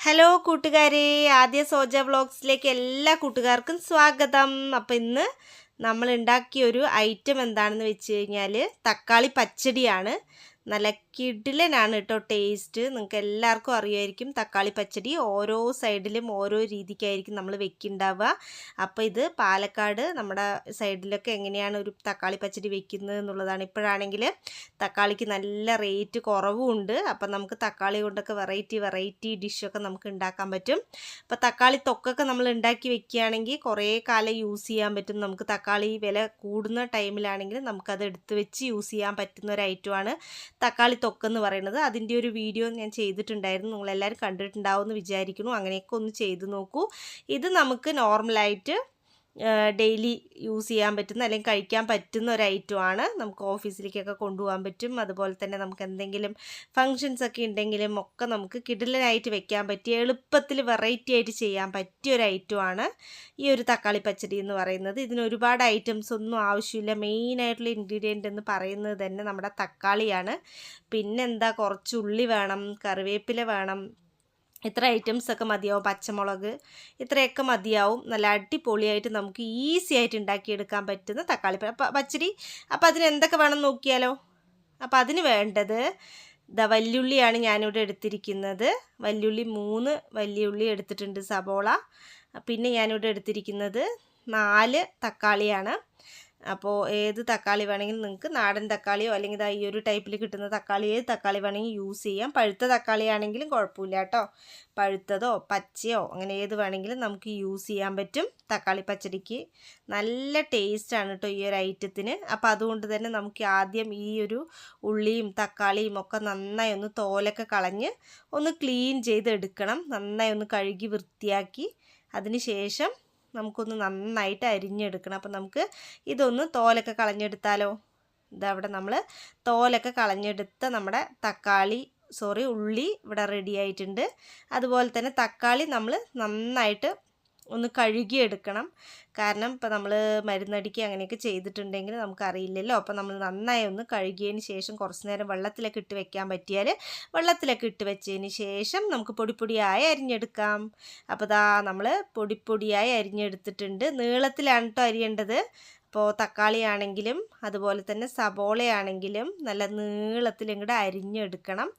Hello കൂട്ടുകാരെ, ആദ്യ സോജ വ്ളോഗ്സിലേക്ക് എല്ലാ കൂട്ടുകാർക്കും സ്വാഗതം. അപ്പോൾ ഇന്ന് നമ്മൾ ഉണ്ടാക്കിയ ഒരു ഐറ്റം എന്താണെന്ന് വെച്ച് കഴിഞ്ഞാൽ തക്കാളി പച്ചടിയാണ്. നല്ല കിടിലനാണ് കേട്ടോ ടേസ്റ്റ്. നിങ്ങൾക്ക് എല്ലാവർക്കും അറിയുമായിരിക്കും തക്കാളി പച്ചടി ഓരോ സൈഡിലും ഓരോ രീതിക്കായിരിക്കും നമ്മൾ വെക്കുന്നുണ്ടാവുക. അപ്പോൾ ഇത് പാലക്കാട് നമ്മുടെ സൈഡിലൊക്കെ എങ്ങനെയാണ് ഒരു തക്കാളി പച്ചടി വെക്കുന്നത് എന്നുള്ളതാണ്. ഇപ്പോഴാണെങ്കിൽ തക്കാളിക്ക് നല്ല റേറ്റ് കുറവുമുണ്ട്. അപ്പം നമുക്ക് തക്കാളി കൊണ്ടൊക്കെ വെറൈറ്റി ഡിഷൊക്കെ നമുക്ക് ഉണ്ടാക്കാൻ പറ്റും. അപ്പോൾ തക്കാളി തൊക്കൊക്കെ നമ്മൾ ഉണ്ടാക്കി വെക്കുകയാണെങ്കിൽ കുറേ കാലം യൂസ് ചെയ്യാൻ പറ്റും. നമുക്ക് തക്കാളി വില കൂടുന്ന ടൈമിലാണെങ്കിൽ നമുക്കത് എടുത്ത് വെച്ച് യൂസ് ചെയ്യാൻ പറ്റുന്ന ഒരു ഐറ്റമാണ് തക്കാളി തൊക്കെന്ന് പറയുന്നത്. അതിൻ്റെ ഒരു വീഡിയോ ഞാൻ ചെയ്തിട്ടുണ്ടായിരുന്നു, നിങ്ങളെല്ലാവരും കണ്ടിട്ടുണ്ടാവും എന്ന് വിചാരിക്കുന്നു. അങ്ങനെയൊക്കെ ഒന്ന് ചെയ്ത് നോക്കൂ. ഇത് നമുക്ക് നോർമലായിട്ട് ഡെയിലി യൂസ് ചെയ്യാൻ പറ്റുന്ന അല്ലെങ്കിൽ കഴിക്കാൻ പറ്റുന്ന ഒരു ഐറ്റമാണ്. നമുക്ക് ഓഫീസിലേക്കൊക്കെ കൊണ്ടുപോകാൻ പറ്റും. അതുപോലെ തന്നെ നമുക്ക് എന്തെങ്കിലും ഫങ്ഷൻസ് ഒക്കെ ഉണ്ടെങ്കിലും ഒക്കെ നമുക്ക് കിടിലനായിട്ട് വെക്കാൻ പറ്റിയ, എളുപ്പത്തിൽ വെറൈറ്റി ആയിട്ട് ചെയ്യാൻ പറ്റിയ ഒരു ഐറ്റമാണ് ഈ ഒരു തക്കാളി പച്ചടി എന്ന് പറയുന്നത്. ഇതിന് ഒരുപാട് ഐറ്റംസ് ഒന്നും ആവശ്യമില്ല. മെയിനായിട്ടുള്ള ഇൻഗ്രീഡിയൻ്റ് എന്ന് പറയുന്നത് തന്നെ നമ്മുടെ തക്കാളിയാണ്. പിന്നെന്താ, കുറച്ച് ഉള്ളി വേണം, കറിവേപ്പില വേണം, ഇത്ര ഐറ്റംസൊക്കെ മതിയാവും, പച്ചമുളക്, ഇത്രയൊക്കെ മതിയാവും. നല്ല അടിപൊളിയായിട്ട് നമുക്ക് ഈസി ആയിട്ട് ഉണ്ടാക്കിയെടുക്കാൻ പറ്റുന്ന തക്കാളി പച്ചടി. അപ്പോൾ അതിന് എന്തൊക്കെ വേണം നോക്കിയാലോ. അപ്പോൾ അതിന് വേണ്ടത് വല്യുള്ളിയാണ് ഞാനിവിടെ എടുത്തിരിക്കുന്നത്. വല്യുള്ളി 3 വല്യുള്ളി എടുത്തിട്ടുണ്ട്, സബോള. പിന്നെ ഞാനിവിടെ എടുത്തിരിക്കുന്നത് 4 തക്കാളിയാണ്. അപ്പോൾ ഏത് തക്കാളി വേണമെങ്കിലും നിങ്ങൾക്ക്, നാടൻ തക്കാളിയോ അല്ലെങ്കിൽ ഈ ഒരു ടൈപ്പിൽ കിട്ടുന്ന തക്കാളി, ഏത് തക്കാളി വേണമെങ്കിൽ യൂസ് ചെയ്യാം. പഴുത്ത തക്കാളി ആണെങ്കിലും കുഴപ്പമില്ല കേട്ടോ. പഴുത്തതോ പച്ചയോ അങ്ങനെ ഏത് വേണമെങ്കിലും നമുക്ക് യൂസ് ചെയ്യാൻ പറ്റും. തക്കാളി പച്ചടിക്ക് നല്ല ടേസ്റ്റാണ് കേട്ടോ ഈ ഒരു ഐറ്റത്തിന്. അപ്പോൾ അതുകൊണ്ട് തന്നെ നമുക്ക് ആദ്യം ഈ ഒരു ഉള്ളിയും തക്കാളിയും ഒക്കെ നന്നായി ഒന്ന് തോലൊക്കെ കളഞ്ഞ് ഒന്ന് ക്ലീൻ ചെയ്തെടുക്കണം. നന്നായി ഒന്ന് കഴുകി വൃത്തിയാക്കി അതിന് ശേഷം നമുക്കൊന്ന് നന്നായിട്ട് അരിഞ്ഞെടുക്കണം. അപ്പം നമുക്ക് ഇതൊന്ന് തോലൊക്കെ കളഞ്ഞെടുത്താലോ. ഇതവിടെ നമ്മൾ തോലൊക്കെ കളഞ്ഞെടുത്ത നമ്മുടെ ഉള്ളി ഇവിടെ റെഡി ആയിട്ടുണ്ട്. അതുപോലെ തന്നെ തക്കാളി നമ്മൾ നന്നായിട്ട് ഒന്ന് കഴുകിയെടുക്കണം. കാരണം ഇപ്പോൾ നമ്മൾ മരുന്നടിക്കുക അങ്ങനെയൊക്കെ ചെയ്തിട്ടുണ്ടെങ്കിൽ നമുക്കറിയില്ലല്ലോ. അപ്പോൾ നമ്മൾ നന്നായി ഒന്ന് കഴുകിയതിന് ശേഷം കുറച്ച് നേരം വെള്ളത്തിലൊക്കെ ഇട്ട് വെക്കാൻ പറ്റിയാൽ വെള്ളത്തിലൊക്കെ ഇട്ട് വെച്ചതിന് ശേഷം നമുക്ക് പൊടിപ്പൊടിയായി അരിഞ്ഞെടുക്കാം. അപ്പോൾ നമ്മൾ പൊടിപ്പൊടിയായി അരിഞ്ഞെടുത്തിട്ടുണ്ട്. നീളത്തിലാണ് കേട്ടോ അരിയേണ്ടത്. അപ്പോൾ തക്കാളി ആണെങ്കിലും അതുപോലെ തന്നെ സബോളയാണെങ്കിലും നല്ല നീളത്തിൽ ഇങ്ങോട്ട് അരിഞ്ഞെടുക്കണം.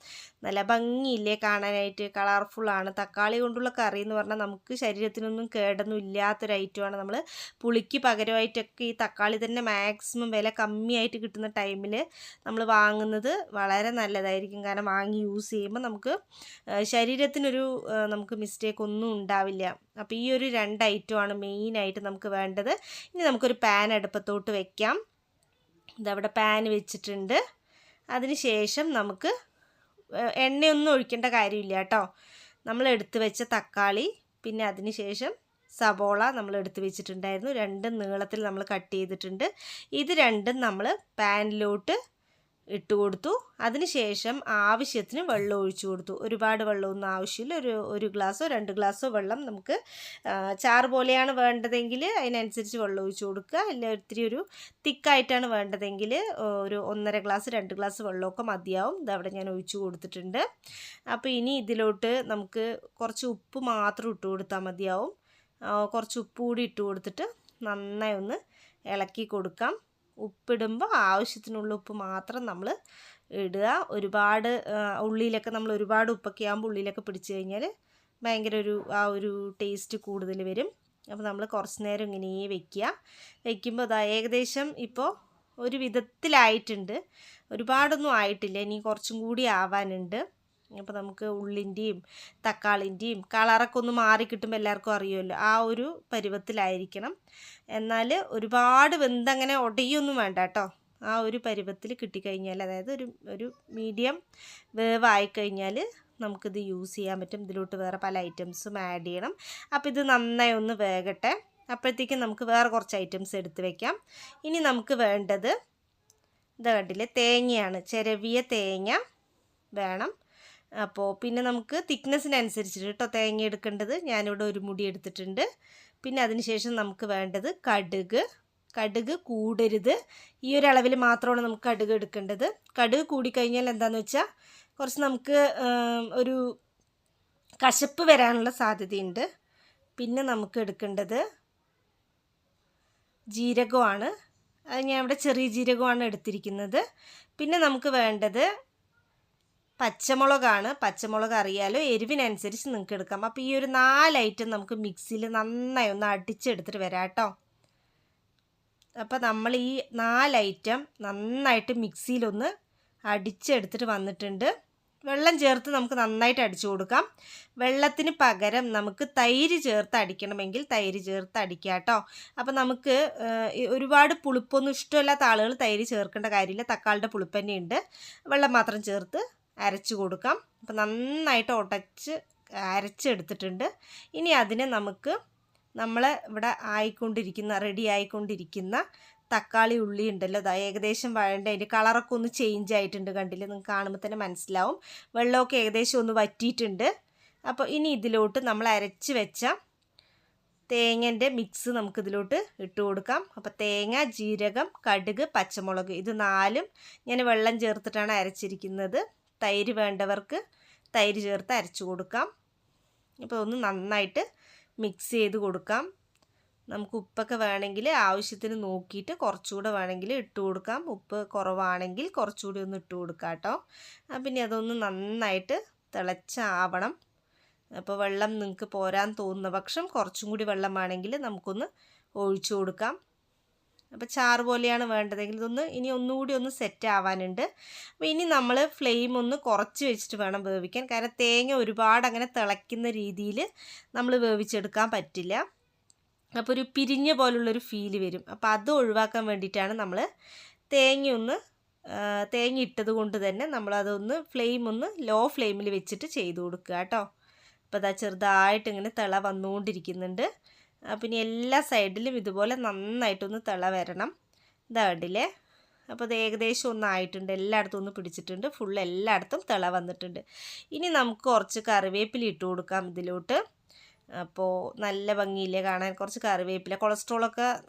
നല്ല ഭംഗിയില്ലേ കാണാനായിട്ട്, കളർഫുള്ളാണ്. തക്കാളി കൊണ്ടുള്ള കറി എന്ന് പറഞ്ഞാൽ നമുക്ക് ശരീരത്തിനൊന്നും കേടൊന്നും ഇല്ലാത്തൊരു ഐറ്റമാണ്. നമ്മൾ പുളിക്ക് പകരമായിട്ടൊക്കെ ഈ തക്കാളി തന്നെ മാക്സിമം വില കമ്മിയായിട്ട് കിട്ടുന്ന ടൈമിൽ നമ്മൾ വാങ്ങുന്നത് വളരെ നല്ലതായിരിക്കും. കാരണം വാങ്ങി യൂസ് ചെയ്യുമ്പോൾ നമുക്ക് ശരീരത്തിനൊരു നമുക്ക് മിസ്റ്റേക്ക് ഒന്നും ഉണ്ടാവില്ല. അപ്പോൾ ഈ ഒരു 2 ഐറ്റമാണ് മെയിനായിട്ട് നമുക്ക് വേണ്ടത്. ഇനി നമുക്കൊരു പാൻ അടുപ്പത്തോട്ട് വെക്കാം. ഇതവിടെ പാൻ വെച്ചിട്ടുണ്ട്. അതിന് ശേഷം നമുക്ക് എണ്ണയൊന്നും ഒഴിക്കേണ്ട കാര്യമില്ല കേട്ടോ. നമ്മൾ എടുത്ത് വെച്ച തക്കാളി, പിന്നെ അതിന് ശേഷം സബോള നമ്മൾ എടുത്ത് വെച്ചിട്ടുണ്ടായിരുന്നു. 2 നീളത്തിൽ നമ്മൾ കട്ട് ചെയ്തിട്ടുണ്ട്. ഇത് രണ്ടും നമ്മൾ പാനിലോട്ട് ഇട്ട് കൊടുത്തു. അതിന് ശേഷം ആവശ്യത്തിന് വെള്ളം ഒഴിച്ചു കൊടുത്തു. ഒരുപാട് വെള്ളമൊന്നും ആവശ്യമില്ല. ഒരു ഗ്ലാസ്സോ 2 ഗ്ലാസ്സോ വെള്ളം നമുക്ക് ചാറ് പോലെയാണ് വേണ്ടതെങ്കിൽ അതിനനുസരിച്ച് വെള്ളം ഒഴിച്ചു കൊടുക്കുക. അല്ല ഒത്തിരി ഒരു തിക്കായിട്ടാണ് വേണ്ടതെങ്കിൽ ഒരു 1.5 ഗ്ലാസ് 2 ഗ്ലാസ് വെള്ളമൊക്കെ മതിയാവും. ഇതവിടെ ഞാൻ ഒഴിച്ചു കൊടുത്തിട്ടുണ്ട്. അപ്പോൾ ഇനി ഇതിലോട്ട് നമുക്ക് കുറച്ച് ഉപ്പ് മാത്രം ഇട്ട് കൊടുത്താൽ മതിയാവും. കുറച്ച് ഉപ്പ് കൂടി ഇട്ട് കൊടുത്തിട്ട് നന്നായി ഒന്ന് ഇളക്കി കൊടുക്കാം. ഉപ്പിടുമ്പോൾ ആവശ്യത്തിനുള്ള ഉപ്പ് മാത്രം നമ്മൾ ഇടുക. ഒരുപാട് ഉള്ളിയിലൊക്കെ നമ്മൾ ഒരുപാട് ഉപ്പൊക്കെ ആകുമ്പോൾ ഉള്ളിയിലൊക്കെ പിടിച്ച് കഴിഞ്ഞാൽ ഭയങ്കര ഒരു ടേസ്റ്റ് കൂടുതൽ വരും. അപ്പോൾ നമ്മൾ കുറച്ച് നേരം ഇങ്ങനെ വയ്ക്കുമ്പോൾ ഏകദേശം ഇപ്പോൾ ഒരു വിധത്തിലായിട്ടുണ്ട്. ഒരുപാടൊന്നും ആയിട്ടില്ല, ഇനി കുറച്ചും കൂടി ആവാനുണ്ട്. അപ്പോൾ നമുക്ക് ഉള്ളിൻ്റെയും തക്കാളിൻ്റെയും കളറൊക്കെ ഒന്ന് മാറി കിട്ടുമ്പോൾ എല്ലാവർക്കും അറിയുമല്ലോ, ആ ഒരു പരുവത്തിലായിരിക്കണം. എന്നാൽ ഒരുപാട് വെന്തങ്ങനെ ഉടയൊന്നും വേണ്ട കേട്ടോ. ആ ഒരു പരുവത്തിൽ കിട്ടിക്കഴിഞ്ഞാൽ, അതായത് ഒരു മീഡിയം വേവായിക്കഴിഞ്ഞാൽ നമുക്കിത് യൂസ് ചെയ്യാൻ പറ്റും. ഇതിലോട്ട് വേറെ പല ഐറ്റംസും ആഡ് ചെയ്യണം. അപ്പോൾ ഇത് നന്നായി ഒന്ന് വേകട്ടെ. അപ്പോഴത്തേക്കും നമുക്ക് വേറെ കുറച്ച് ഐറ്റംസ് എടുത്ത് വയ്ക്കാം. ഇനി നമുക്ക് വേണ്ടത് ഇത് കണ്ടില്ലേ, തേങ്ങയാണ്. ചിരവിയ തേങ്ങ വേണം. അപ്പോൾ പിന്നെ നമുക്ക് തിക്നെസ്സിനനുസരിച്ചിട്ട് കേട്ടോ തേങ്ങ എടുക്കേണ്ടത്. ഞാനിവിടെ ഒരു മുടി എടുത്തിട്ടുണ്ട്. പിന്നെ അതിന് ശേഷം നമുക്ക് വേണ്ടത് കടുക് കൂടരുത്. ഈ ഒരു അളവിൽ മാത്രമാണ് നമുക്ക് കടുക് എടുക്കേണ്ടത്. കടുക് കൂടിക്കഴിഞ്ഞാൽ എന്താണെന്ന് വെച്ചാൽ കുറച്ച് നമുക്ക് ഒരു കശപ്പ് വരാനുള്ള സാധ്യതയുണ്ട്. പിന്നെ നമുക്ക് എടുക്കേണ്ടത് ജീരകമാണ്. അത് ഞാൻ ഇവിടെ ചെറിയ ജീരകമാണ് എടുത്തിരിക്കുന്നത്. പിന്നെ നമുക്ക് വേണ്ടത് പച്ചമുളകാണ്. പച്ചമുളക് അറിയാലോ, എരിവിനനുസരിച്ച് നിങ്ങൾക്ക് എടുക്കാം. അപ്പോൾ ഈ ഒരു 4 ഐറ്റം നമുക്ക് മിക്സിയിൽ നന്നായി ഒന്ന് അടിച്ചെടുത്തിട്ട് വരാം കേട്ടോ. അപ്പോൾ നമ്മൾ ഈ 4 ഐറ്റം നന്നായിട്ട് മിക്സിയിലൊന്ന് അടിച്ചെടുത്തിട്ട് വന്നിട്ടുണ്ട്. വെള്ളം ചേർത്ത് നമുക്ക് നന്നായിട്ട് അടിച്ചു കൊടുക്കാം. വെള്ളത്തിന് പകരം നമുക്ക് തൈര് ചേർത്ത് അടിക്കണമെങ്കിൽ തൈര് ചേർത്ത് അടിക്കാം കേട്ടോ. അപ്പോൾ നമുക്ക് ഒരുപാട് പുളിപ്പൊന്നും ഇഷ്ടമില്ലാത്ത ആളുകൾ തൈര് ചേർക്കേണ്ട കാര്യമില്ല. തക്കാളിയുടെ പുളിപ്പ് തന്നെയുണ്ട്. വെള്ളം മാത്രം ചേർത്ത് അരച്ചു കൊടുക്കാം. അപ്പോൾ നന്നായിട്ട് ഉടച്ച് അരച്ചെടുത്തിട്ടുണ്ട്. ഇനി അതിനെ നമുക്ക് ഇവിടെ റെഡി ആയിക്കൊണ്ടിരിക്കുന്ന തക്കാളി ഉള്ളി ഉണ്ടല്ലോ, അതാ ഏകദേശം വഴണ്ട, അതിൻ്റെ കളറൊക്കെ ഒന്ന് ചേഞ്ച് ആയിട്ടുണ്ട്. കണ്ടില്ലേ, നിങ്ങൾക്ക് കാണുമ്പോൾ തന്നെ മനസ്സിലാവും. വെള്ളമൊക്കെ ഏകദേശം ഒന്ന് വറ്റിയിട്ടുണ്ട്. അപ്പോൾ ഇനി ഇതിലോട്ട് നമ്മൾ അരച്ച് വെച്ച തേങ്ങൻ്റെ മിക്സ് നമുക്കിതിലോട്ട് ഇട്ട് കൊടുക്കാം. അപ്പോൾ തേങ്ങ, ജീരകം, കടുക്, പച്ചമുളക്, ഇത് 4ഉം ഞാൻ വെള്ളം ചേർത്തിട്ടാണ് അരച്ചിരിക്കുന്നത്. തൈര് വേണ്ടവർക്ക് തൈര് ചേർത്ത് അരച്ചു കൊടുക്കാം. അപ്പോൾ ഒന്ന് നന്നായിട്ട് മിക്സ് ചെയ്ത് കൊടുക്കാം. നമുക്ക് ഉപ്പൊക്കെ വേണമെങ്കിൽ ആവശ്യത്തിന് നോക്കിയിട്ട് കുറച്ചുകൂടെ വേണമെങ്കിൽ ഇട്ട് കൊടുക്കാം. ഉപ്പ് കുറവാണെങ്കിൽ കുറച്ചുകൂടി ഒന്ന് ഇട്ട് കൊടുക്കാം കേട്ടോ. പിന്നെ അതൊന്ന് നന്നായിട്ട് തിളച്ചാവണം. അപ്പോൾ വെള്ളം നിങ്ങൾക്ക് പോരാൻ തോന്നുന്ന പക്ഷം കുറച്ചും കൂടി വെള്ളം വേണമെങ്കിൽ നമുക്കൊന്ന് ഒഴിച്ചു കൊടുക്കാം. അപ്പോൾ ചാറ് പോലെയാണ് വേണ്ടതെങ്കിൽ ഇതൊന്ന് ഇനി ഒന്നുകൂടി ഒന്ന് സെറ്റ് ആവാനുണ്ട്. അപ്പോൾ ഇനി നമ്മൾ ഫ്ലെയിം ഒന്ന് കുറച്ച് വെച്ചിട്ട് വേണം വേവിക്കാൻ. കാരണം തേങ്ങ ഒരുപാട് അങ്ങനെ തിളയ്ക്കുന്ന രീതിയിൽ നമ്മൾ വേവിച്ചെടുക്കാൻ പറ്റില്ല. അപ്പോൾ ഒരു പിരിഞ്ഞ പോലുള്ളൊരു ഫീല് വരും. അപ്പോൾ അത് ഒഴിവാക്കാൻ വേണ്ടിയിട്ടാണ് നമ്മൾ തേങ്ങ ഇട്ടത് കൊണ്ട് തന്നെ നമ്മളതൊന്ന് ഫ്ലെയിം ഒന്ന് ലോ ഫ്ലെയിമിൽ വെച്ചിട്ട് ചെയ്ത് കൊടുക്കുക കേട്ടോ. അപ്പോൾ അതാ ചെറുതായിട്ട് ഇങ്ങനെ തിള വന്നുകൊണ്ടിരിക്കുന്നുണ്ട്. പിന്നെ എല്ലാ സൈഡിലും ഇതുപോലെ നന്നായിട്ടൊന്ന് തിള വരണം. ഇതാ കണ്ടില്ലേ. അപ്പോൾ അത് ഏകദേശം ഒന്നായിട്ടുണ്ട്. എല്ലായിടത്തും ഒന്ന് പിടിച്ചിട്ടുണ്ട്. ഫുൾ എല്ലായിടത്തും തിള വന്നിട്ടുണ്ട്. ഇനി നമുക്ക് കുറച്ച് കറിവേപ്പില ഇട്ട് കൊടുക്കാം ഇതിലോട്ട്. അപ്പോൾ നല്ല ഭംഗിയില്ലേ കാണാൻ. കുറച്ച് കറിവേപ്പില,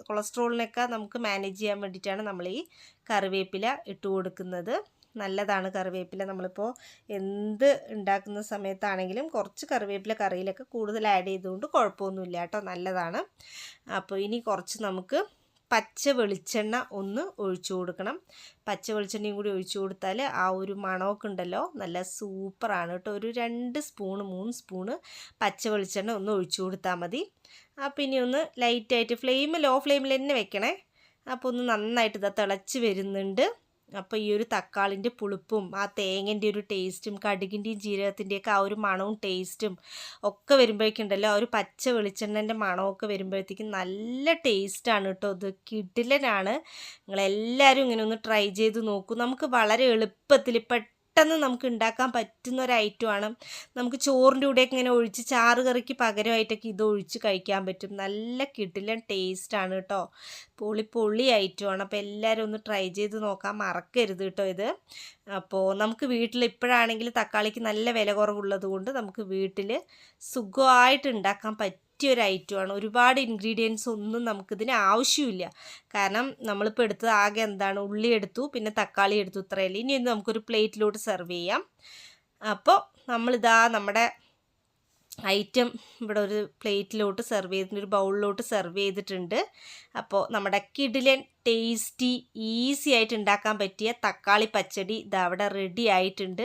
കൊളസ്ട്രോളിനൊക്കെ നമുക്ക് മാനേജ് ചെയ്യാൻ വേണ്ടിയിട്ടാണ് നമ്മൾ ഈ കറിവേപ്പില ഇട്ട് കൊടുക്കുന്നത്. നല്ലതാണ് കറിവേപ്പില. നമ്മളിപ്പോൾ എന്ത് ഉണ്ടാക്കുന്ന സമയത്താണെങ്കിലും കുറച്ച് കറിവേപ്പില കറിയിലൊക്കെ കൂടുതൽ ആഡ് ചെയ്തുകൊണ്ട് കുഴപ്പമൊന്നുമില്ല കേട്ടോ, നല്ലതാണ്. അപ്പോൾ ഇനി കുറച്ച് നമുക്ക് പച്ച വെളിച്ചെണ്ണ ഒന്ന് ഒഴിച്ചു കൊടുക്കണം. പച്ച വെളിച്ചെണ്ണയും കൂടി ഒഴിച്ചു കൊടുത്താൽ ആ ഒരു മണമൊക്കെ ഉണ്ടല്ലോ, നല്ല സൂപ്പറാണ് കേട്ടോ. ഒരു 2 സ്പൂണ് 3 സ്പൂണ് പച്ച വെളിച്ചെണ്ണ ഒന്ന് ഒഴിച്ചു കൊടുത്താൽ മതി. അപ്പോൾ ഇനി ഒന്ന് ലൈറ്റായിട്ട് ലോ ഫ്ലെയിമിൽ തന്നെ വെക്കണേ. അപ്പോൾ ഒന്ന് നന്നായിട്ട് ഇതാ തിളച്ച് വരുന്നുണ്ട്. അപ്പോൾ ഈ ഒരു തക്കാളിൻ്റെ പുളിപ്പും ആ തേങ്ങൻ്റെ ഒരു ടേസ്റ്റും കടുകിൻ്റെയും ജീരകത്തിൻ്റെയൊക്കെ ആ ഒരു മണവും ടേസ്റ്റും ഒക്കെ വരുമ്പോഴേക്കുണ്ടല്ലോ, ആ ഒരു പച്ച വെളിച്ചെണ്ണൻ്റെ മണമൊക്കെ വരുമ്പോഴത്തേക്കും നല്ല ടേസ്റ്റാണ് കേട്ടോ. ഇത് കിടിലനാണ്. നിങ്ങളെല്ലാവരും ഇങ്ങനെ ഒന്ന് ട്രൈ ചെയ്ത് നോക്കൂ. നമുക്ക് വളരെ എളുപ്പത്തിൽ പെട്ടെന്ന് നമുക്ക് ഉണ്ടാക്കാൻ പറ്റുന്ന ഒരു ഐറ്റമാണ്. നമുക്ക് ചോറിൻ്റെ കൂടെയൊക്കെ ഇങ്ങനെ ഒഴിച്ച് ചാറ് കറിക്ക് പകരമായിട്ടൊക്കെ ഇത് ഒഴിച്ച് കഴിക്കാൻ പറ്റും. നല്ല കിടിലൻ ടേസ്റ്റാണ് കേട്ടോ. പൊളി ഐറ്റമാണ്. അപ്പോൾ എല്ലാവരും ഒന്ന് ട്രൈ ചെയ്ത് നോക്കാൻ മറക്കരുത് കേട്ടോ ഇത്. അപ്പോൾ നമുക്ക് വീട്ടിൽ ഇപ്പോഴാണെങ്കിൽ തക്കാളിക്ക് നല്ല വില കുറവുള്ളത് കൊണ്ട് നമുക്ക് വീട്ടിൽ സുഖമായിട്ട് ഉണ്ടാക്കാൻ പറ്റിയൊരു ഐറ്റമാണ്. ഒരുപാട് ഇൻഗ്രീഡിയൻസ് ഒന്നും നമുക്കിതിന് ആവശ്യമില്ല. കാരണം നമ്മളിപ്പോൾ എടുത്തത് ആകെ ഉള്ളി എടുത്തു, പിന്നെ തക്കാളി എടുത്തു, ഇത്രയല്ലേ. ഇനി നമുക്കൊരു പ്ലേറ്റിലോട്ട് സെർവ് ചെയ്യാം. അപ്പോൾ നമ്മളിതാ നമ്മുടെ ഐറ്റം ഇവിടെ ഒരു പ്ലേറ്റിലോട്ട് സെർവ് ചെയ്തിട്ടുണ്ട്, ഒരു ബൗളിലോട്ട് സെർവ് ചെയ്തിട്ടുണ്ട്. അപ്പോൾ നമ്മുടെ കിടിലൻ ടേസ്റ്റി ഈസി ആയിട്ട് ഉണ്ടാക്കാൻ പറ്റിയ തക്കാളി പച്ചടി ഇതാ അവിടെ റെഡി ആയിട്ടുണ്ട്.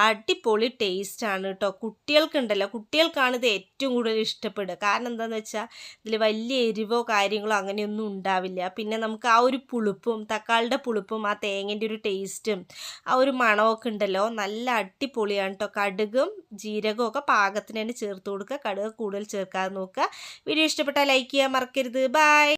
അടിപൊളി ടേസ്റ്റാണ് കേട്ടോ. കുട്ടികൾക്കാണ് ഇത് ഏറ്റവും കൂടുതൽ ഇഷ്ടപ്പെടുക. കാരണം എന്താണെന്ന് വെച്ചാൽ ഇതിൽ വലിയ എരിവോ കാര്യങ്ങളോ അങ്ങനെയൊന്നും ഉണ്ടാവില്ല. പിന്നെ നമുക്ക് ആ ഒരു പുളിപ്പും തക്കാളിയുടെ പുളിപ്പും ആ തേങ്ങൻ്റെ ഒരു ടേസ്റ്റും ആ ഒരു മണമൊക്കെ ഉണ്ടല്ലോ, നല്ല അടിപൊളിയാണ് കേട്ടോ. കടുകും ജീരകവും ഒക്കെ പാകത്തിന് തന്നെ ചേർത്ത് കൊടുക്കുക. കടുക് കൂടുതൽ ചേർക്കാതെ നോക്കുക. വീഡിയോ ഇഷ്ടപ്പെട്ടാൽ ലൈക്ക് ചെയ്യാൻ മറക്കരുത്. ബൈ.